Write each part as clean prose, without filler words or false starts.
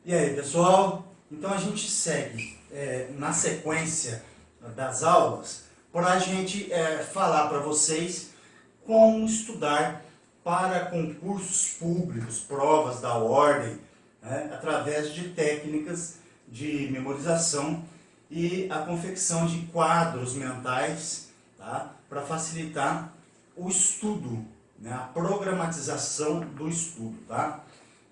E aí, pessoal? Então a gente segue na sequência das aulas para a gente falar para vocês como estudar para concursos públicos, provas da ordem, né, através de técnicas de memorização e a confecção de quadros mentais, tá, para facilitar o estudo, né, a programatização do estudo. Tá?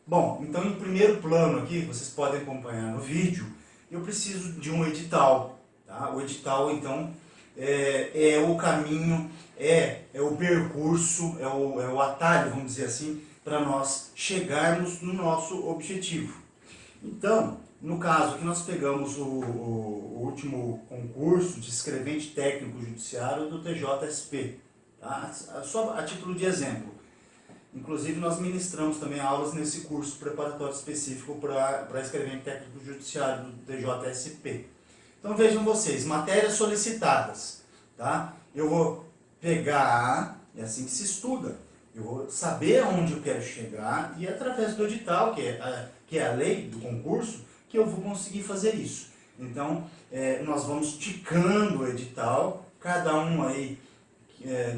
Bom, então em primeiro plano aqui, vocês podem acompanhar no vídeo, eu preciso de um edital. Tá? O edital, então, é o caminho, é o percurso, é o atalho, vamos dizer assim, para nós chegarmos no nosso objetivo. Então, no caso que nós pegamos o último concurso de escrevente técnico judiciário do TJSP, tá? Só a título de exemplo. Inclusive, nós ministramos também aulas nesse curso preparatório específico para escrevente técnico judiciário do TJSP. Então, vejam vocês, matérias solicitadas. Tá? Eu vou pegar, é assim que se estuda, eu vou saber aonde eu quero chegar e através do edital, que é a lei do concurso, que eu vou conseguir fazer isso. Então, nós vamos ticando o edital, cada um aí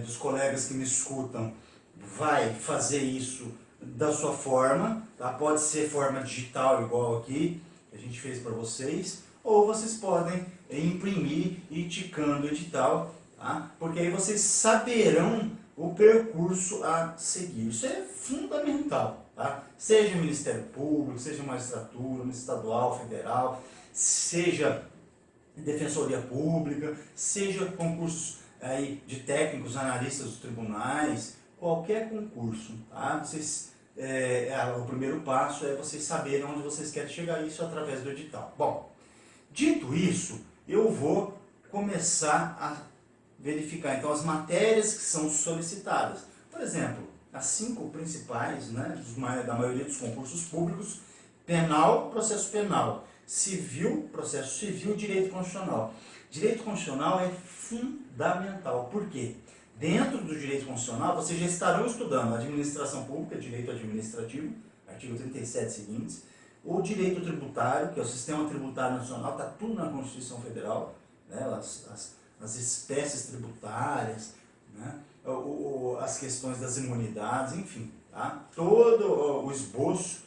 dos colegas que me escutam vai fazer isso da sua forma, tá? Pode ser forma digital igual aqui, que a gente fez para vocês, ou vocês podem imprimir e ir ticando o edital, tá? Porque aí vocês saberão o percurso a seguir. Isso é fundamental, tá? Seja Ministério Público, seja magistratura, estadual, federal, seja Defensoria Pública, seja concursos aí de técnicos, analistas dos tribunais, qualquer concurso, tá? Vocês, o primeiro passo é vocês saberem onde vocês querem chegar, isso através do edital. Bom, dito isso, eu vou começar a verificar então as matérias que são solicitadas. Por exemplo, as 5 principais, né, da maioria dos concursos públicos: penal, processo penal, civil, processo civil, direito constitucional. Direito constitucional é fundamental. Por quê? Dentro do direito constitucional, vocês já estarão estudando administração pública, direito administrativo, artigo 37 seguintes, o direito tributário, que é o sistema tributário nacional, está tudo na Constituição Federal, né, as espécies tributárias, né, as questões das imunidades, enfim, tá? Todo o esboço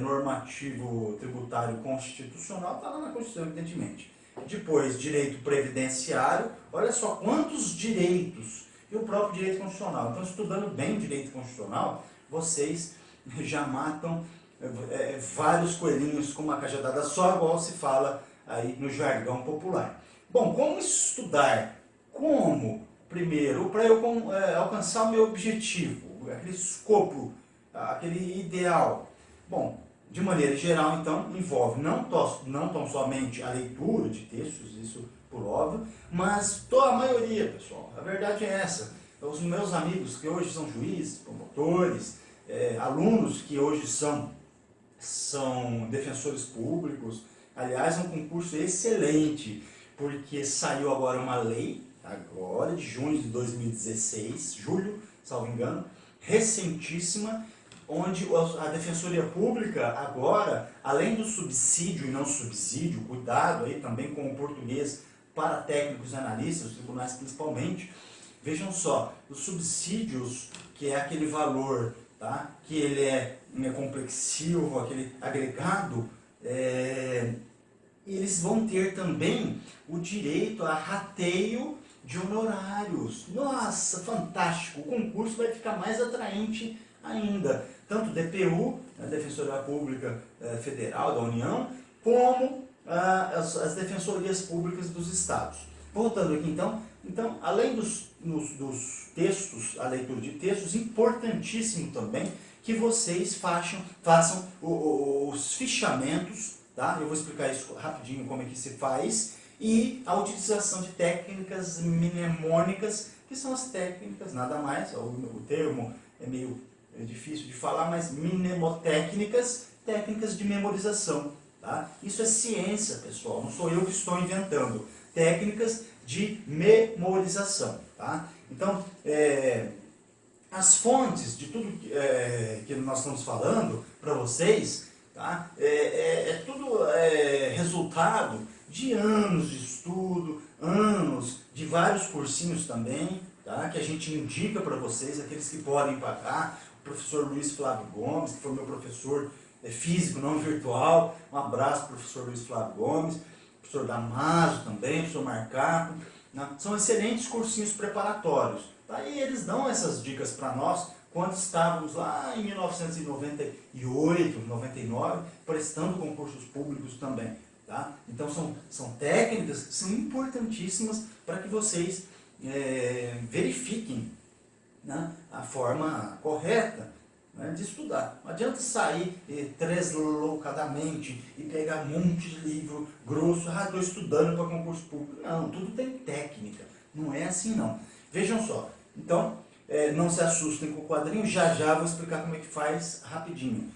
normativo tributário constitucional está lá na Constituição, evidentemente. Depois, direito previdenciário, olha só quantos direitos, e o próprio direito constitucional. Então, estudando bem o direito constitucional, vocês já matam vários coelhinhos com uma cajadada só, igual se fala aí no jargão popular. Bom, como estudar? Como? Primeiro, para eu alcançar o meu objetivo, aquele escopo, aquele ideal. Bom, de maneira geral, então, envolve não tão somente a leitura de textos, isso por óbvio, mas a maioria, pessoal. A verdade é essa. Os meus amigos que hoje são juízes, promotores, alunos que hoje são defensores públicos, aliás, é um concurso excelente, porque saiu agora uma lei, agora de junho de 2016, julho, salvo engano, recentíssima, onde a Defensoria Pública agora, além do subsídio e não subsídio, cuidado aí também com o português para técnicos e analistas, os tribunais principalmente, vejam só, os subsídios, que é aquele valor, tá, que ele é complexivo, aquele agregado, eles vão ter também o direito a rateio de honorários. Nossa, fantástico! O concurso vai ficar mais atraente ainda. Tanto DPU, a Defensoria Pública Federal da União, como as Defensorias Públicas dos Estados. Voltando aqui então, além dos textos, a leitura de textos, importantíssimo também que vocês façam os fichamentos, tá? Eu vou explicar isso rapidinho como é que se faz, e a utilização de técnicas mnemônicas, que são as técnicas, nada mais, o termo é meio difícil de falar, mas mnemotécnicas, técnicas de memorização. Tá? Isso é ciência, pessoal, não sou eu que estou inventando. Técnicas de memorização. Tá? Então, as fontes de tudo que nós estamos falando para vocês, tá? Tudo resultado de anos de estudo, anos de vários cursinhos também, tá? Que a gente indica para vocês, aqueles que podem pagar. O professor Luiz Flávio Gomes, que foi meu professor físico, não virtual. Um abraço, professor Luiz Flávio Gomes, professor Damaso também, professor Marcato, né? São excelentes cursinhos preparatórios. Tá? E eles dão essas dicas para nós quando estávamos lá em 1998, 99, prestando concursos públicos também. Tá? Então são técnicas que são importantíssimas para que vocês verifiquem, né, a forma correta, né, de estudar. Não adianta sair deslocadamente e pegar um monte de livro grosso, estou estudando para concurso público. Não, tudo tem técnica, não é assim não. Vejam só, então não se assustem com o quadrinho, já vou explicar como é que faz rapidinho.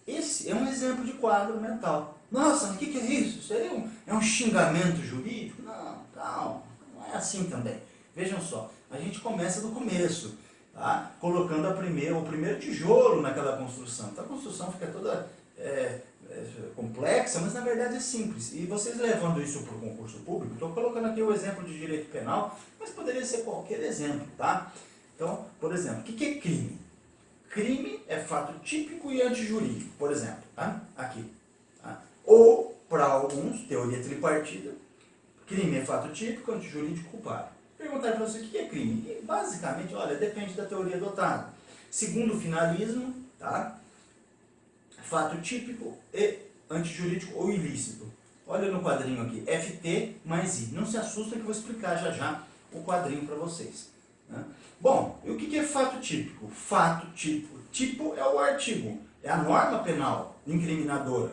Esse é um exemplo de quadro mental. Nossa, o que é isso? Isso aí é um xingamento jurídico? Não, calma, não é assim também. Vejam só, a gente começa do começo, tá? Colocando o primeiro tijolo naquela construção. Então a construção fica toda complexa, mas na verdade é simples. E vocês levando isso para o concurso público, estou colocando aqui o exemplo de direito penal, mas poderia ser qualquer exemplo, tá? Então, por exemplo, o que é crime? Crime é fato típico e antijurídico, por exemplo, tá? Aqui. Tá? Ou, para alguns, teoria tripartida, crime é fato típico, antijurídico, culpado. Perguntar para você o que é crime? E, basicamente, olha, depende da teoria adotada. Segundo o finalismo, tá? Fato típico e antijurídico ou ilícito. Olha no quadrinho aqui, FT mais I. Não se assustem que eu vou explicar já o quadrinho para vocês. Né? Bom, e o que é fato típico? Fato típico. Tipo é o artigo, é a norma penal incriminadora.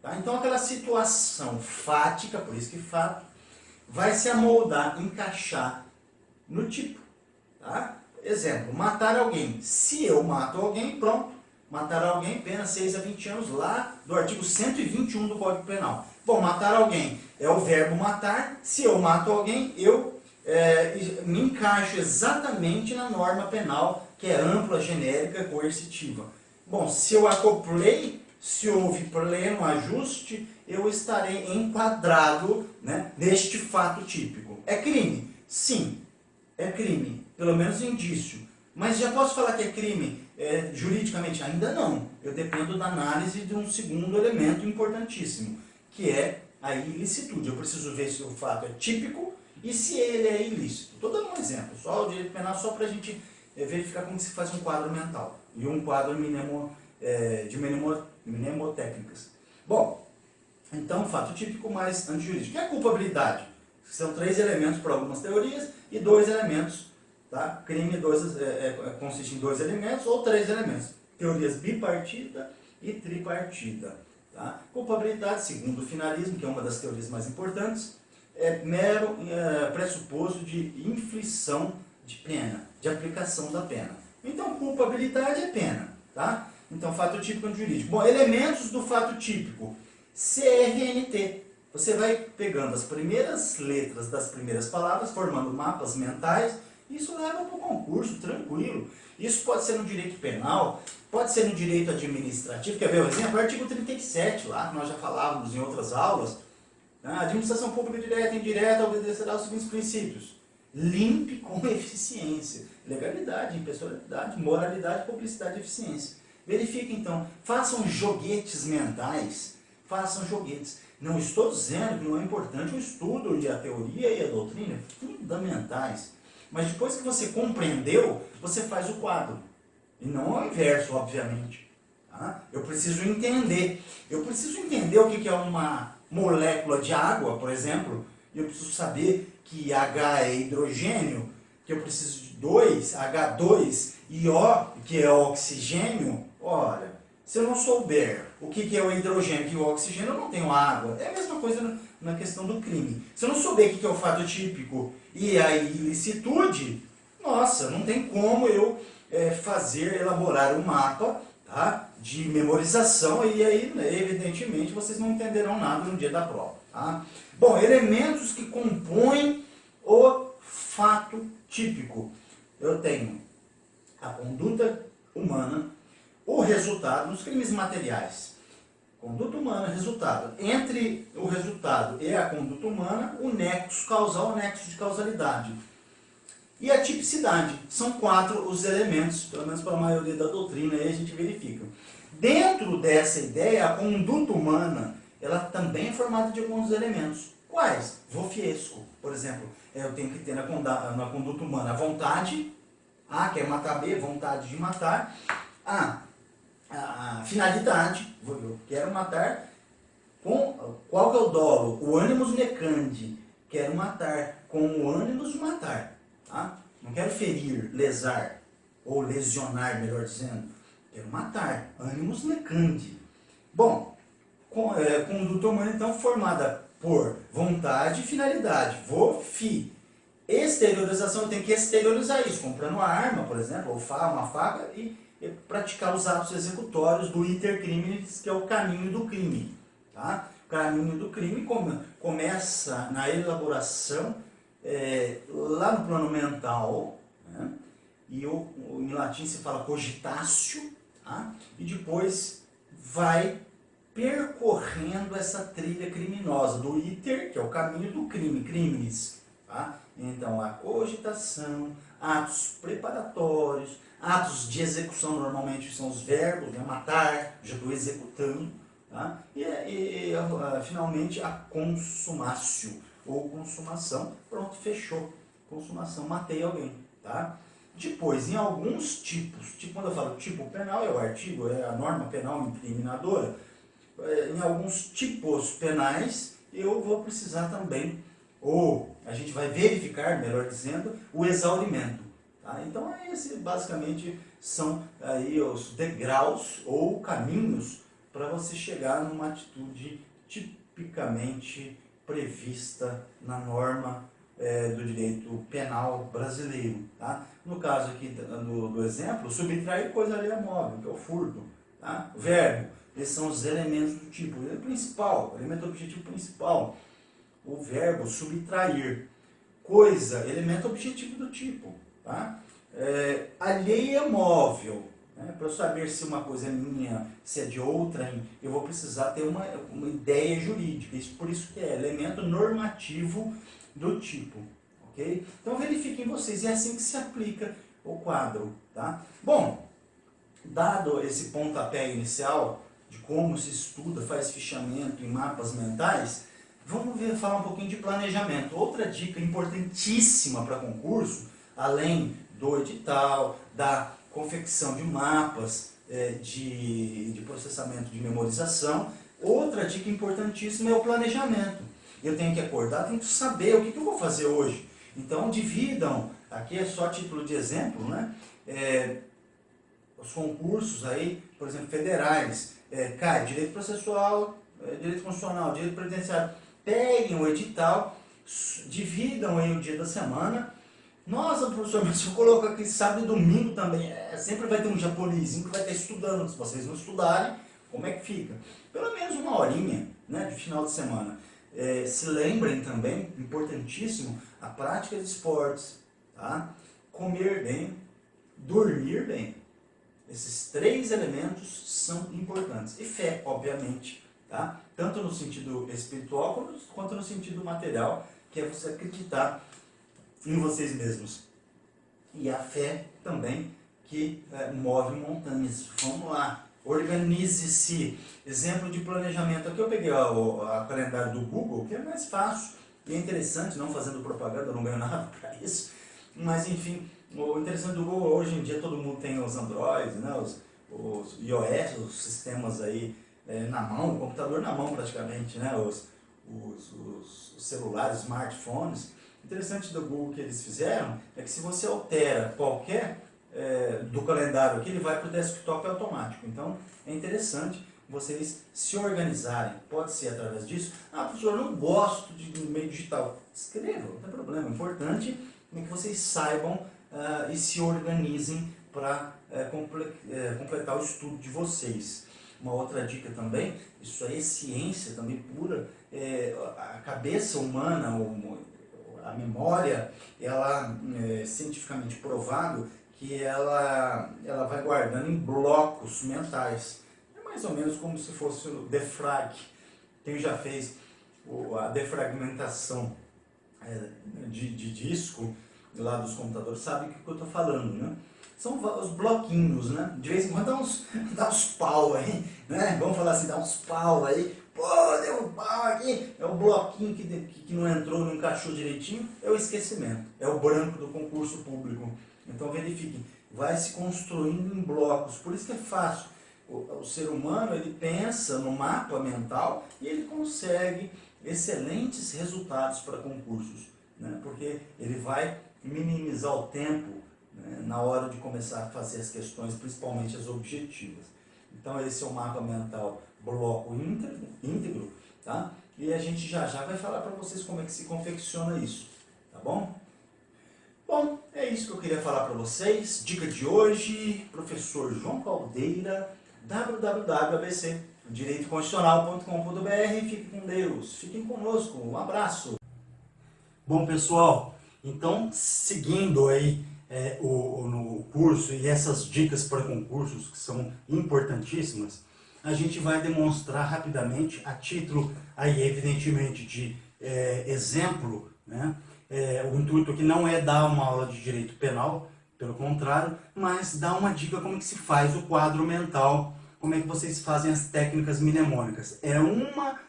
Tá? Então aquela situação fática, por isso que fato, vai se amoldar, encaixar no tipo. Tá? Exemplo, matar alguém. Se eu mato alguém, pronto. Matar alguém, pena 6 a 20 anos, lá do artigo 121 do Código Penal. Bom, matar alguém é o verbo matar. Se eu mato alguém, eu me encaixo exatamente na norma penal, que é ampla, genérica, coercitiva. Bom, se eu acoplei, se houve pleno ajuste, eu estarei enquadrado, né, neste fato típico. É crime? Sim, é crime. Pelo menos indício. Mas já posso falar que é crime juridicamente? Ainda não. Eu dependo da análise de um segundo elemento importantíssimo, que é a ilicitude. Eu preciso ver se o fato é típico e se ele é ilícito. Estou dando um exemplo, só o direito penal, só para a gente verificar como se faz um quadro mental. E um quadro de mnemotécnicas. Bom, então fato típico mais antijurídico. O que é a culpabilidade? São 3 elementos para algumas teorias e 2 elementos. Tá? Crime consiste em 2 elementos ou 3 elementos. Teorias bipartida e tripartida. Tá? Culpabilidade, segundo o finalismo, que é uma das teorias mais importantes, é mero pressuposto de inflição de pena, de aplicação da pena. Então, culpabilidade é pena. Tá? Então, fato típico antijurídico. Bom, elementos do fato típico. CRNT. Você vai pegando as primeiras letras das primeiras palavras, formando mapas mentais. Isso leva para o concurso, tranquilo. Isso pode ser no direito penal, pode ser no direito administrativo. Quer ver o exemplo? O artigo 37, lá, que nós já falávamos em outras aulas. A administração pública direta e indireta obedecerá aos seguintes princípios. Limpe com eficiência. Legalidade, impessoalidade, moralidade, publicidade e eficiência. Verifique, então. Façam joguetes mentais. Façam joguetes. Não estou dizendo que não é importante o estudo e a teoria e a doutrina, fundamentais. Mas depois que você compreendeu, você faz o quadro. E não ao inverso, obviamente. Tá? Eu preciso entender. Eu preciso entender o que é uma molécula de água, por exemplo. E eu preciso saber que H é hidrogênio, que eu preciso de 2, H2 e O, que é oxigênio. Olha, se eu não souber o que é o hidrogênio e o oxigênio, eu não tenho água. É a mesma coisa na questão do crime. Se eu não souber o que é o fato típico e a ilicitude, nossa, não tem como eu elaborar um mapa, tá, de memorização, e aí, evidentemente, vocês não entenderão nada no dia da prova. Tá? Bom, elementos que compõem o fato típico. Eu tenho a conduta humana, o resultado nos crimes materiais. Conduta humana, resultado. Entre o resultado e a conduta humana, o nexo causal, o nexo de causalidade. E a tipicidade. São 4 os elementos, pelo menos para a maioria da doutrina, aí a gente verifica. Dentro dessa ideia, a conduta humana, ela também é formada de alguns elementos. Quais? Vofiesco, por exemplo. Eu tenho que ter na conduta humana a vontade, A quer matar B, vontade de matar. A finalidade, eu quero matar. Qual que é o dolo? O animus necandi, quero matar com o animus de matar. Tá? Não quero ferir, lesar, ou lesionar, melhor dizendo. Quero matar, animus necandi. Bom, conduta humana então formada por vontade e finalidade. Vofi. Exteriorização, eu tenho que exteriorizar isso, comprando uma arma, por exemplo, ou uma faca, e praticar os atos executórios do iter criminis, que é o caminho do crime. Tá? O caminho do crime começa na elaboração lá no plano mental, né? E em latim se fala cogitatio, tá? E depois vai percorrendo essa trilha criminosa do iter, que é o caminho do crime, criminis. Tá? Então, a cogitação, atos preparatórios, atos de execução, normalmente são os verbos, né? Matar, já estou executando. Tá? E finalmente, a consumatio, ou consumação. Pronto, fechou. Consumação, matei alguém. Tá? Depois, em alguns tipos, quando eu falo tipo penal, é o artigo, é a norma penal incriminadora. Em alguns tipos penais, eu vou precisar também, ou a gente vai verificar, melhor dizendo, o exaurimento. Tá? Então, basicamente são aí os degraus ou caminhos para você chegar numa atitude tipicamente prevista na norma do direito penal brasileiro. Tá? No caso aqui do exemplo, subtrair coisa alheia móvel, que é o furto. Tá? O verbo, esses são os elementos do tipo. O principal, o elemento objetivo principal. O verbo subtrair. Coisa, elemento objetivo do tipo. Tá? Alheia móvel. Né? Para eu saber se uma coisa é minha, se é de outrem, eu vou precisar ter uma ideia jurídica. Por isso que é elemento normativo do tipo. Okay? Então verifiquem vocês, é assim que se aplica o quadro. Tá? Bom, dado esse pontapé inicial de como se estuda, faz fichamento em mapas mentais, vamos falar um pouquinho de planejamento. Outra dica importantíssima para concurso, além do edital, da confecção de mapas de processamento de memorização, outra dica importantíssima é o planejamento. Eu tenho que acordar, tenho que saber o que eu vou fazer hoje. Então dividam, aqui é só título de exemplo, né? Os concursos aí, por exemplo, federais, direito processual, direito constitucional, direito previdenciário, peguem o edital, dividam aí o dia da semana. Nossa, professor, mas eu coloco aqui sábado e domingo também, sempre vai ter um japonesinho que vai estar estudando. Se vocês não estudarem, como é que fica? Pelo menos uma horinha, né, de final de semana. Se lembrem também, importantíssimo, a prática de esportes, tá? Comer bem, dormir bem. Esses 3 elementos são importantes. E fé, obviamente, tá? Tanto no sentido espiritual quanto no sentido material, que é você acreditar em vocês mesmos. E a fé também, que move montanhas. Vamos lá, organize-se. Exemplo de planejamento. Aqui eu peguei a calendário do Google, que é mais fácil e é interessante, não fazendo propaganda, eu não ganho nada para isso. Mas enfim, o interessante do Google, hoje em dia todo mundo tem os Androids, né, os iOS, os sistemas aí na mão, o computador na mão praticamente, né, os celulares, smartphones. O interessante do Google que eles fizeram é que se você altera qualquer do calendário aqui, ele vai para o desktop automático. Então é interessante vocês se organizarem. Pode ser através disso. Professor, eu não gosto de meio digital. Escreva, não tem problema. O importante é que vocês saibam e se organizem para completar o estudo de vocês. Uma outra dica também, isso aí é ciência também pura, a cabeça humana, a memória, ela é cientificamente provado que ela vai guardando em blocos mentais. É mais ou menos como se fosse o defrag. Quem já fez a defragmentação de disco lá dos computadores sabe o que eu estou falando, né? São os bloquinhos, né? De vez em quando dá uns pau aí, né? Vamos falar assim, dá uns pau aí. Pô, deu um pau aqui. É o bloquinho que não entrou, não encaixou direitinho. É o esquecimento. É o branco do concurso público. Então verifiquem. Vai se construindo em blocos. Por isso que é fácil. O ser humano, ele pensa no mapa mental e ele consegue excelentes resultados para concursos, né? Porque ele vai minimizar o tempo, né, na hora de começar a fazer as questões, principalmente as objetivas. Então esse é o mapa mental bloco íntegro, tá? E a gente já vai falar para vocês como é que se confecciona isso, tá bom? Bom, é isso que eu queria falar para vocês. Dica de hoje, professor João Caldeira, www.abcdireitoconstitucional.com.br. Fiquem com Deus, fiquem conosco, um abraço. Bom, pessoal, então seguindo aí no curso e essas dicas para concursos que são importantíssimas, a gente vai demonstrar rapidamente, a título aí evidentemente de exemplo, né? O intuito aqui não é dar uma aula de direito penal, pelo contrário, mas dar uma dica como que se faz o quadro mental, como é que vocês fazem as técnicas mnemônicas. É uma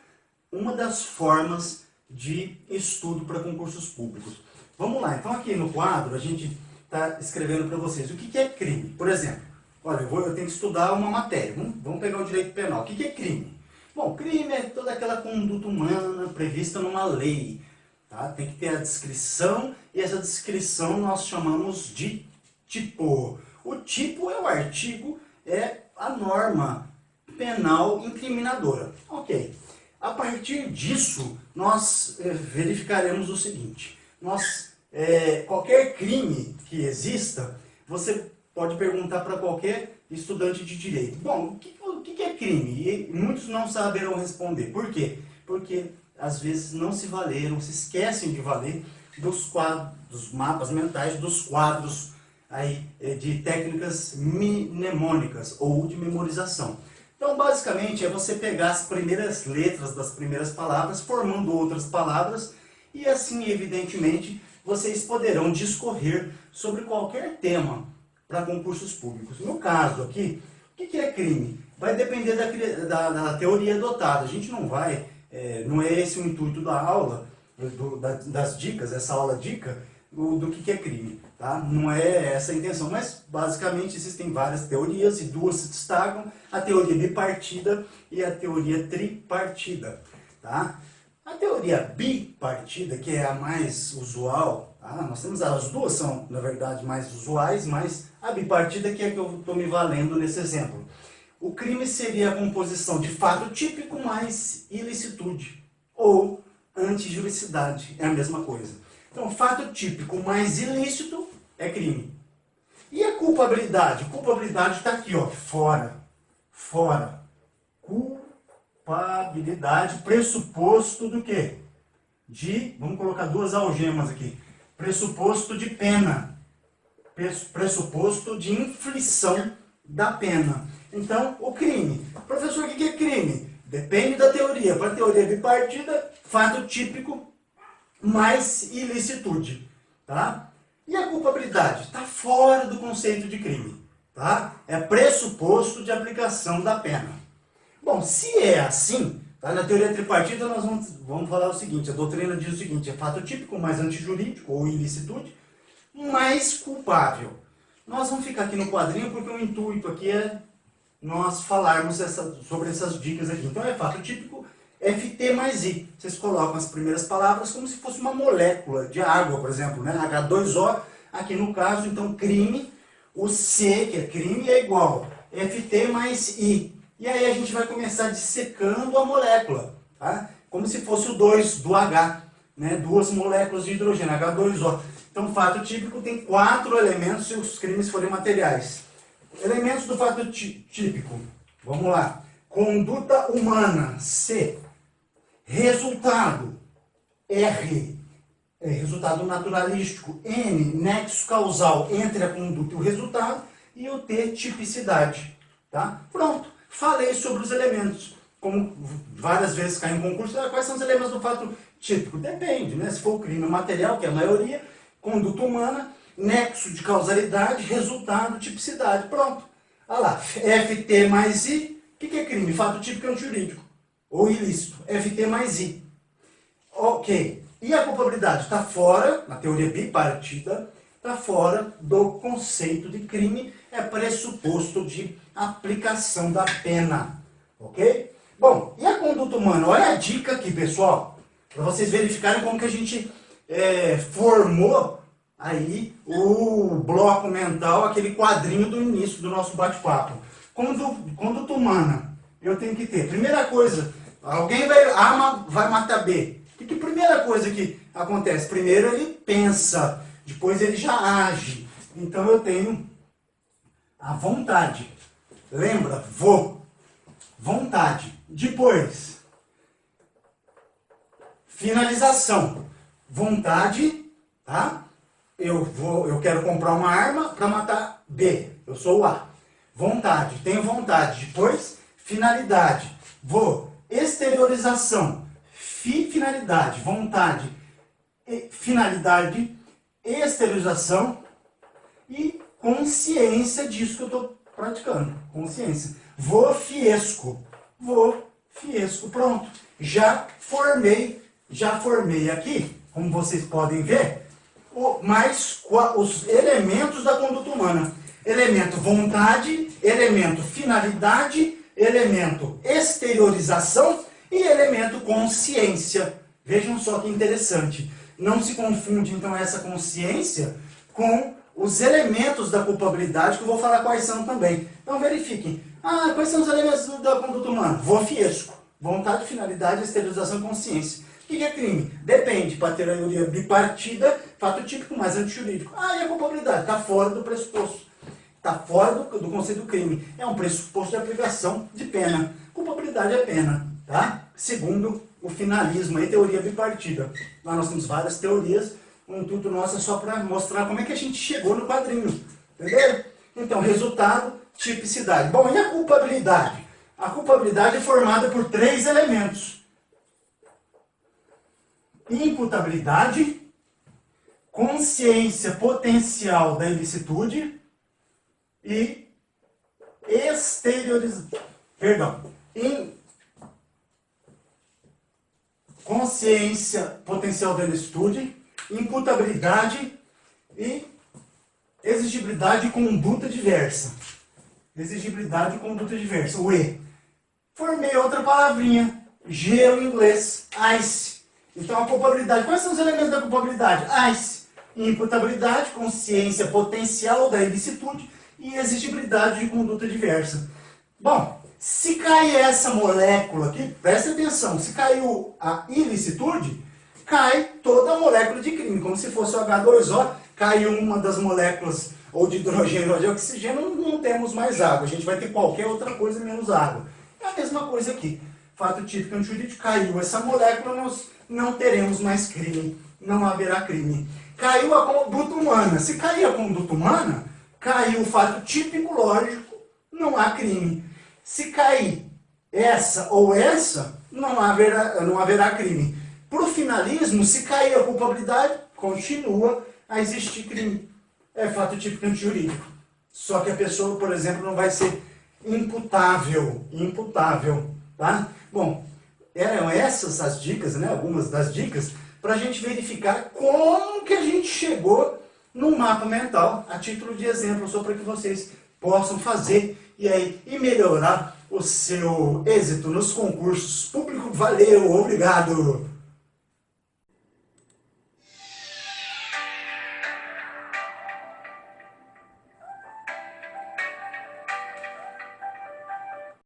das formas de estudo para concursos públicos. Vamos lá, então aqui no quadro a gente está escrevendo para vocês o que é crime. Por exemplo, olha, eu tenho que estudar uma matéria, vamos pegar o direito penal. O que é crime? Bom, crime é toda aquela conduta humana prevista numa lei. Tá? Tem que ter a descrição, e essa descrição nós chamamos de tipo. O tipo é o artigo, é a norma penal incriminadora. Ok. A partir disso, nós verificaremos o seguinte. Qualquer crime que exista, você pode perguntar para qualquer estudante de direito. Bom, o que é crime? E muitos não saberão responder. Por quê? Porque às vezes não se valeram, se esquecem de valer dos mapas mentais, dos quadros aí, de técnicas mnemônicas ou de memorização. Então, basicamente, é você pegar as primeiras letras das primeiras palavras, formando outras palavras, e assim, evidentemente, vocês poderão discorrer sobre qualquer tema para concursos públicos. No caso aqui, o que é crime? Vai depender da teoria adotada. A gente não vai... não é esse o intuito da aula, das dicas, essa aula dica, do que é crime, tá? Não é essa a intenção, mas basicamente existem várias teorias e duas se destacam, a teoria bipartida e a teoria tripartida, tá? A teoria bipartida, que é a mais usual, tá? Nós temos as duas são, na verdade, mais usuais, mas a bipartida que é que eu estou me valendo nesse exemplo. O crime seria a composição de fato típico mais ilicitude, ou antijuricidade, é a mesma coisa. Então, fato típico mais ilícito é crime. E a culpabilidade? Culpabilidade está aqui, ó, fora. Fora. Culpabilidade, pressuposto do quê? Vamos colocar duas algemas aqui. Pressuposto de pena. Pressuposto de inflição da pena. Então, o crime. Professor, o que é crime? Depende da teoria. Para a teoria bipartida, fato típico mais ilicitude. Tá? E a culpabilidade? Está fora do conceito de crime. Tá? É pressuposto de aplicação da pena. Bom, se é assim, tá? Na teoria tripartida nós vamos falar o seguinte, a doutrina diz o seguinte, é fato típico mais antijurídico ou ilicitude, mais culpável. Nós vamos ficar aqui no quadrinho porque o intuito aqui é nós falarmos sobre essas dicas aqui. Então é fato típico FT mais I. Vocês colocam as primeiras palavras como se fosse uma molécula de água, por exemplo, né? H2O, aqui no caso, então crime, o C, que é crime, é igual FT mais I. E aí a gente vai começar dissecando a molécula, tá? Como se fosse o 2 do H, né? Duas moléculas de hidrogênio, H2O. Então, fato típico tem 4 elementos se os crimes forem materiais. Elementos do fato típico. Vamos lá. Conduta humana, C. Resultado, R. Resultado naturalístico, N. Nexo causal entre a conduta e o resultado. E o T, tipicidade. Tá? Pronto. falei sobre os elementos. Como várias vezes cai em concurso, quais são os elementos do fato típico? Depende, né? Se for o crime material, que é a maioria, conduta humana, nexo de causalidade, resultado, tipicidade. Pronto. Olha lá, FT mais I, o que é crime? Fato típico antijurídico, ou ilícito. FT mais I. Ok. E a culpabilidade? Está fora, na teoria bipartida, está fora do conceito de crime, é pressuposto de aplicação da pena. Ok? Bom, e a conduta humana? Olha a dica aqui, pessoal, para vocês verificarem como que a gente formou aí o bloco mental, aquele quadrinho do início do nosso bate-papo. Conduta humana, eu tenho que ter. Primeira coisa, alguém vai matar B. Que primeira coisa que acontece? Primeiro ele pensa, depois ele já age. Então eu tenho a vontade. Lembra? Vontade. Depois, finalização. Vontade, tá? Eu quero comprar uma arma para matar B. Eu sou o A. Vontade. Tenho vontade. Depois, finalidade. Exteriorização. Finalidade, vontade, finalidade, exteriorização e consciência disso que eu estou praticando. Consciência. Fiesco, pronto. Já formei aqui, como vocês podem ver, os elementos da conduta humana. Elemento vontade, elemento finalidade, elemento exteriorização e elemento consciência. Vejam só que interessante. Não se confunde, então, essa consciência com os elementos da culpabilidade, que eu vou falar quais são também. Então, verifiquem. Quais são os elementos da conduta humana? Fiesco. Vontade, finalidade, exteriorização e consciência. O que é crime? Depende. Para ter a teoria bipartida, fato típico mais antijurídico. E a culpabilidade? Está fora do pressuposto. Está fora do conceito do crime. É um pressuposto de aplicação de pena. Culpabilidade é pena. Tá? Segundo o finalismo, aí, teoria bipartida. Lá nós temos várias teorias, o intuito nosso é só para mostrar como é que a gente chegou no quadrinho. Entendeu? Então, resultado, tipicidade. Bom, e a culpabilidade? A culpabilidade é formada por 3 elementos. Imputabilidade, consciência potencial da ilicitude e consciência potencial da ilicitude, imputabilidade e exigibilidade e conduta diversa. Exigibilidade e conduta diversa, o E. Formei outra palavrinha, gelo em inglês, ice. Então a culpabilidade, quais são os elementos da culpabilidade? Ice. Imputabilidade, consciência potencial da ilicitude e exigibilidade de conduta diversa. Bom, se cair essa molécula aqui, presta atenção, se caiu a ilicitude, cai toda a molécula de crime, como se fosse o H2O, caiu uma das moléculas ou de hidrogênio ou de oxigênio, não temos mais água, a gente vai ter qualquer outra coisa menos água. É a mesma coisa aqui, fato típico antijurídico, caiu essa molécula, nós não teremos mais crime, não haverá crime. Caiu a conduta humana, se cair a conduta humana, caiu o fato típico lógico, não há crime. Se cair essa ou essa, não haverá crime. Para o finalismo, se cair a culpabilidade, continua a existir crime. É fato típico antijurídico. Só que a pessoa, por exemplo, não vai ser imputável. Tá? Bom, eram essas as dicas, né? Algumas das dicas, para a gente verificar como que a gente chegou no mapa mental, a título de exemplo, só para que vocês possam fazer e melhorar o seu êxito nos concursos públicos. Valeu, obrigado!